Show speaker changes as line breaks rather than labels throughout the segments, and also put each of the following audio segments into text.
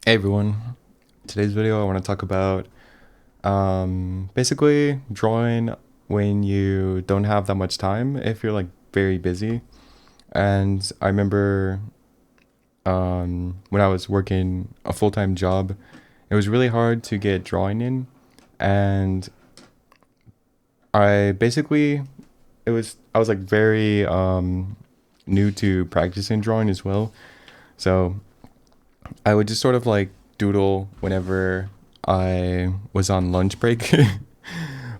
Hey everyone, today's video I want to talk about basically drawing when you don't have that much time if you're like very busy. And I remember when I was working a full-time job, it was really hard to get drawing in, and I basically I was like very new to practicing drawing as well. So I would just sort of like doodle whenever I was on lunch break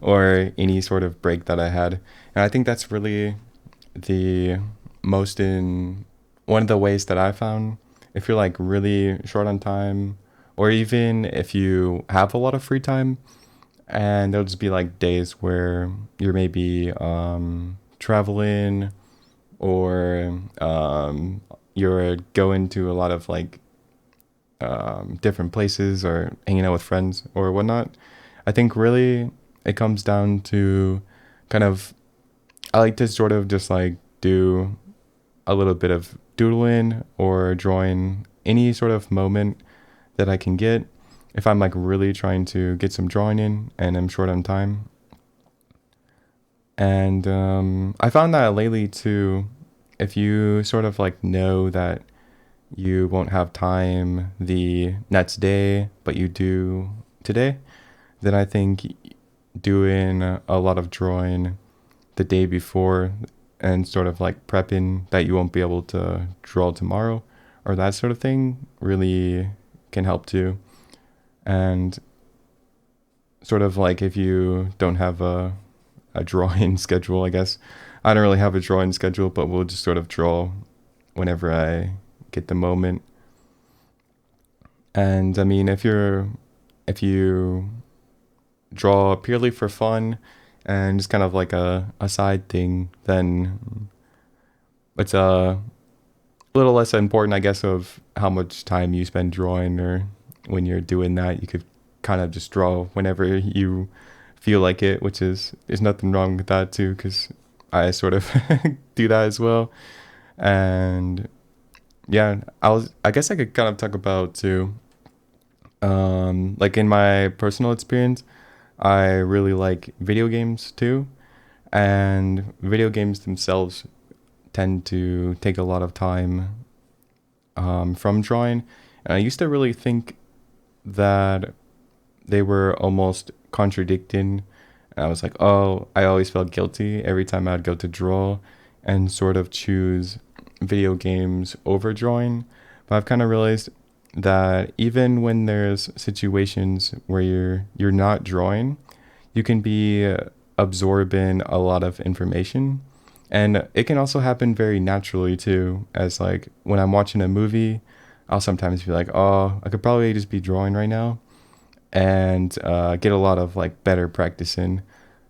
or any sort of break that I had. And I think that's really the most in one of the ways that I found if you're like really short on time, or even if you have a lot of free time, and there'll just be like days where you're maybe traveling, or you're going to a lot of like different places or hanging out with friends or whatnot. I think really it comes down to kind of, I like to sort of just like do a little bit of doodling or drawing any sort of moment that I can get if I'm like really trying to get some drawing in and I'm short on time. And I found that lately too, if you sort of like know that you won't have time the next day, but you do today, then I think doing a lot of drawing the day before and sort of like prepping that you won't be able to draw tomorrow or that sort of thing really can help too. And sort of like if you don't have a drawing schedule, I guess. I don't really have a drawing schedule, but we'll just sort of draw whenever I get the moment. And I mean, if you draw purely for fun and just kind of like a side thing, then it's a little less important, I guess, of how much time you spend drawing, or when you're doing that, you could kind of just draw whenever you feel like it, which is there's nothing wrong with that too, because I sort of do that as well. And yeah, I guess I could kind of talk about too, like in my personal experience, I really like video games too, and video games themselves tend to take a lot of time from drawing. And I used to really think that they were almost contradicting. And I was like, oh, I always felt guilty every time I'd go to draw and sort of choose video games over drawing. But I've kind of realized that even when there's situations where you're not drawing, you can be absorbing a lot of information. And it can also happen very naturally too, as like when I'm watching a movie, I'll sometimes be like, oh, I could probably just be drawing right now, and get a lot of like better practice in.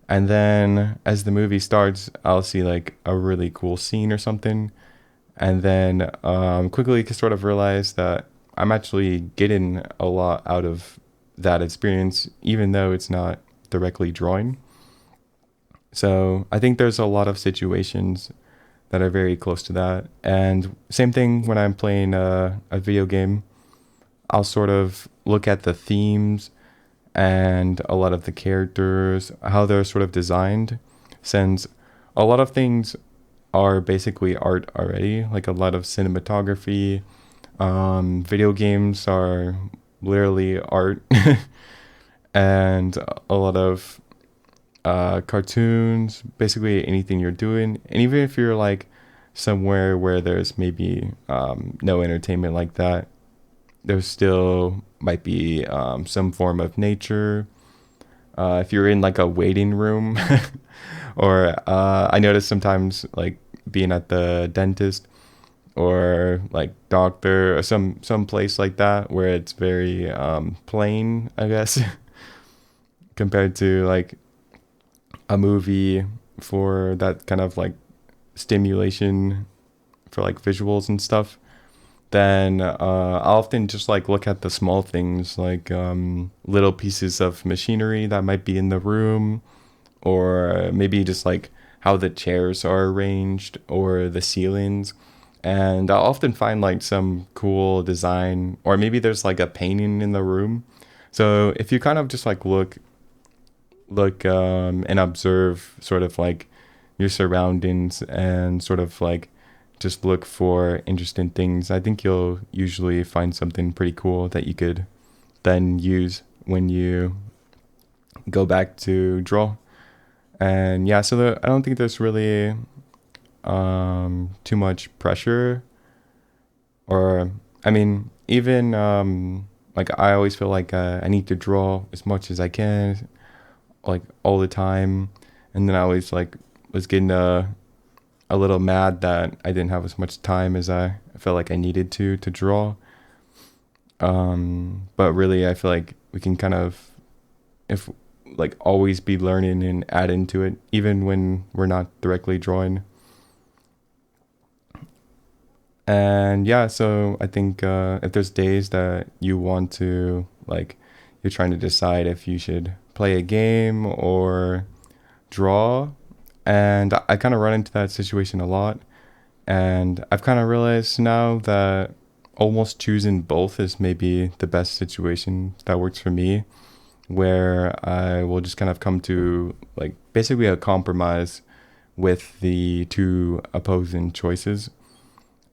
And then as the movie starts, I'll see like a really cool scene or something, and then quickly sort of realize that I'm actually getting a lot out of that experience, even though it's not directly drawing. So I think there's a lot of situations that are very close to that. And same thing when I'm playing a video game, I'll sort of look at the themes and a lot of the characters, how they're sort of designed, since a lot of things are basically art already, like a lot of cinematography. Video games are literally art, and a lot of cartoons, basically anything you're doing. And even if you're like somewhere where there's maybe no entertainment like that, there still might be some form of nature. If you're in like a waiting room, or I notice sometimes like being at the dentist or like doctor or some place like that where it's very plain, I guess, compared to like a movie for that kind of like stimulation for like visuals and stuff. Then I'll often just like look at the small things, like little pieces of machinery that might be in the room, or maybe just like how the chairs are arranged or the ceilings. And I'll often find like some cool design, or maybe there's like a painting in the room. So if you kind of just like look and observe sort of like your surroundings and sort of like just look for interesting things, I think you'll usually find something pretty cool that you could then use when you go back to draw. And yeah, so I don't think there's really too much pressure, or I mean, even like I always feel like I need to draw as much as I can, like all the time, and then I always like was getting a little mad that I didn't have as much time as I felt like I needed to draw. But really, I feel like we can kind of, if like always be learning and add into it, even when we're not directly drawing. And yeah, so I think if there's days that you want to, like, you're trying to decide if you should play a game or draw, and I kind of run into that situation a lot. And I've kind of realized now that almost choosing both is maybe the best situation that works for me, where I will just kind of come to like basically a compromise with the two opposing choices.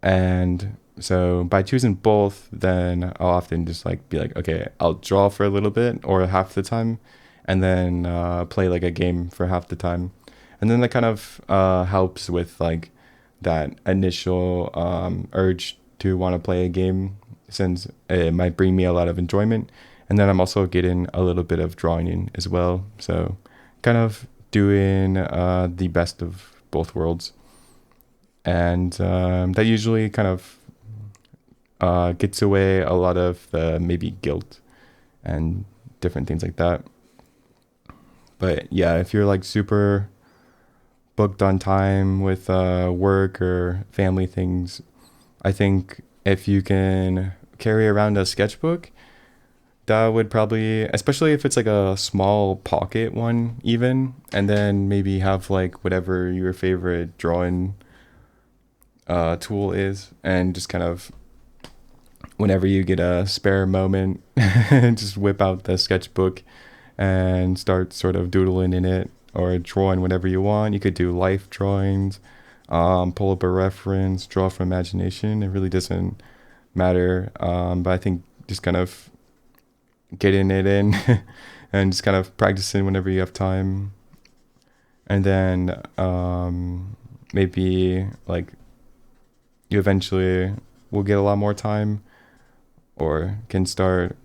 And so by choosing both, then I'll often just like be like, okay, I'll draw for a little bit or half the time, and then play like a game for half the time. And then that kind of helps with like that initial urge to want to play a game, since it might bring me a lot of enjoyment. And then I'm also getting a little bit of drawing in as well. So kind of doing the best of both worlds. And that usually kind of gets away a lot of the maybe guilt and different things like that. But yeah, if you're like super booked on time with work or family things, I think if you can carry around a sketchbook, that would probably, especially if it's like a small pocket one, even, and then maybe have like whatever your favorite drawing tool is, and just kind of whenever you get a spare moment, just whip out the sketchbook and start sort of doodling in it or drawing whatever you want. You could do life drawings, pull up a reference, draw from imagination. It really doesn't matter. But I think just kind of getting it in and just kind of practicing whenever you have time. And then maybe like you eventually will get a lot more time, or can start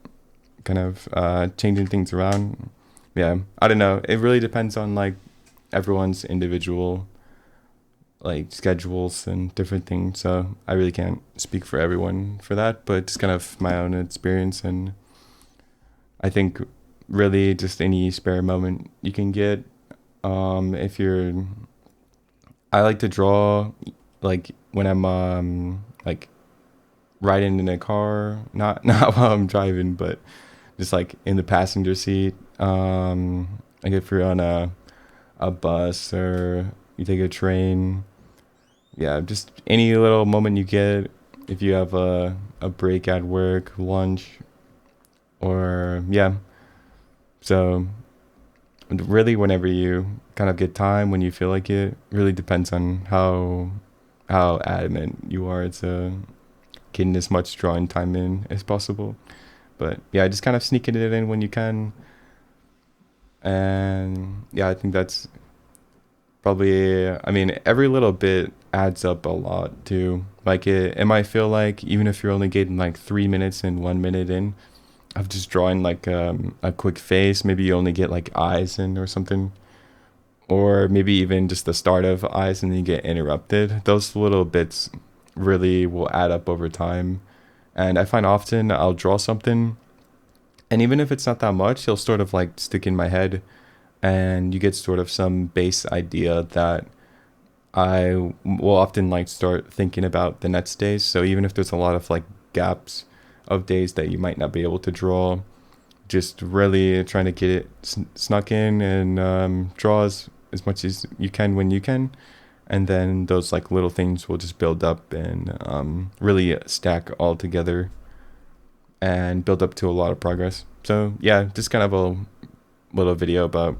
kind of changing things around. Yeah, I don't know. It really depends on like everyone's individual like schedules and different things. So I really can't speak for everyone for that, but it's kind of my own experience. And I think really just any spare moment you can get. If you're, I like to draw like when I'm like riding in a car, not while I'm driving, but just like in the passenger seat. Like if you're on a bus or you take a train, yeah, just any little moment you get. If you have a break at work, lunch, or yeah. So really, whenever you kind of get time, when you feel like it, really depends on how adamant you are to getting as much drawing time in as possible. But yeah, just kind of sneaking it in when you can. And yeah, I think that's probably, I mean, every little bit adds up a lot too. Like it might feel like even if you're only getting like 3 minutes and 1 minute in of just drawing like a quick face, maybe you only get like eyes in or something, or maybe even just the start of eyes and then you get interrupted. Those little bits really will add up over time. And I find often I'll draw something, and even if it's not that much, it'll sort of like stick in my head, and you get sort of some base idea that I will often like start thinking about the next days. So even if there's a lot of like gaps of days that you might not be able to draw, just really trying to get it snuck in and draw as much as you can when you can. and then those like little things will just build up and really stack all together and build up to a lot of progress. So yeah, just kind of a little video about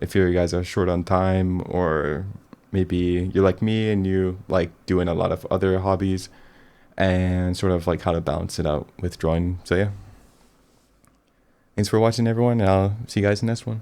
if you guys are short on time, or maybe you're like me and you like doing a lot of other hobbies, and sort of like how to balance it out with drawing. So yeah, thanks for watching everyone, and I'll see you guys in the next one.